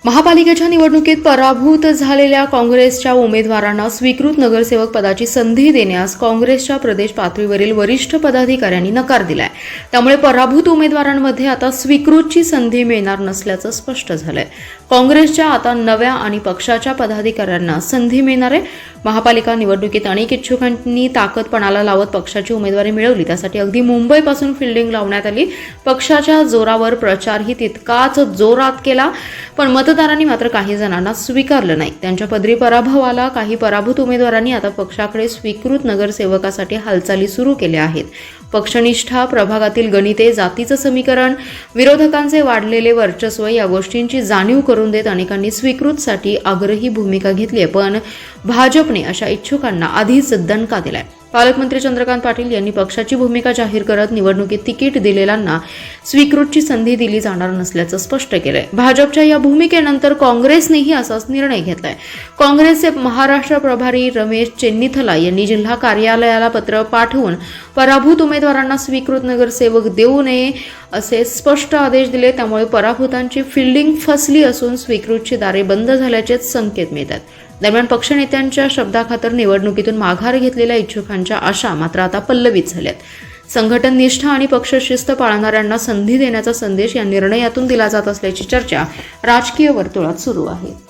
महापालिकेच्या निवडणुकीत पराभूत झालेल्या काँग्रेसच्या उमेदवारांना स्वीकृत नगरसेवक पदाची संधी देण्यास काँग्रेसच्या प्रदेश पातळीवरील वरिष्ठ पदाधिकाऱ्यांनी नकार दिलाय। त्यामुळे पराभूत उमेदवारांमध्ये आता स्वीकृतची संधी मिळणार नसल्याचं स्पष्ट झालंय। काँग्रेसच्या आता नव्या आणि पक्षाच्या पदाधिकाऱ्यांना संधी मिळणार आहे। महापालिका निवडणुकीत अनेक इच्छुकांनी ताकद पणाला लावत पक्षाची उमेदवारी मिळवली। त्यासाठी अगदी मुंबईपासून फिल्डिंग लावण्यात आली। पक्षाच्या जोरावर प्रचारही तितकाच जोरात केला, पण मतदारांनी मात्र काही जणांना स्वीकारलं नाही। त्यांच्या पदरी पराभवाला काही पराभूत उमेदवारांनी आता पक्षाकडे स्वीकृत नगरसेवकासाठी हालचाली सुरू केल्या आहेत। पक्षनिष्ठा, प्रभागातील गणिते, जातीचं समीकरण, विरोधकांचे वाढलेले वर्चस्व या गोष्टींची जाणीव करून देत अनेकांनी स्वीकृतसाठी आग्रही भूमिका घेतली आहे। पण भाजपने अशा इच्छुकांना आधीच दणका दिलाय। पालकमंत्री चंद्रकांत पाटील यांनी पक्षाची भूमिका जाहीर करत निवडणुकीत तिकीट दिलेल्यांना स्वीकृतची संधी दिली जाणार नसल्याचं स्पष्ट केलंय। भाजपच्या या भूमिकेनंतर काँग्रेसनेही असाच निर्णय घेतलाय। काँग्रेसचे महाराष्ट्र प्रभारी रमेश चेन्नीथला यांनी जिल्हा कार्यालयाला पत्र पाठवून पराभूत उमेदवारांना स्वीकृत नगरसेवक देऊ नये असे स्पष्ट आदेश दिले। त्यामुळे पराभूतांची फिल्डिंग फसली असून स्वीकृतची दारे बंद झाल्याचे संकेत मिळतात। दरम्यान पक्षनेत्यांच्या शब्दाखातर निवडणुकीतून माघार घेतलेल्या इच्छुकांच्या आशा मात्र आता पल्लवित झाल्यात। संघटन निष्ठा आणि पक्षशिस्त पाळणाऱ्यांना संधी देण्याचा संदेश या निर्णयातून दिला जात असल्याची चर्चा राजकीय वर्तुळात सुरू आहे।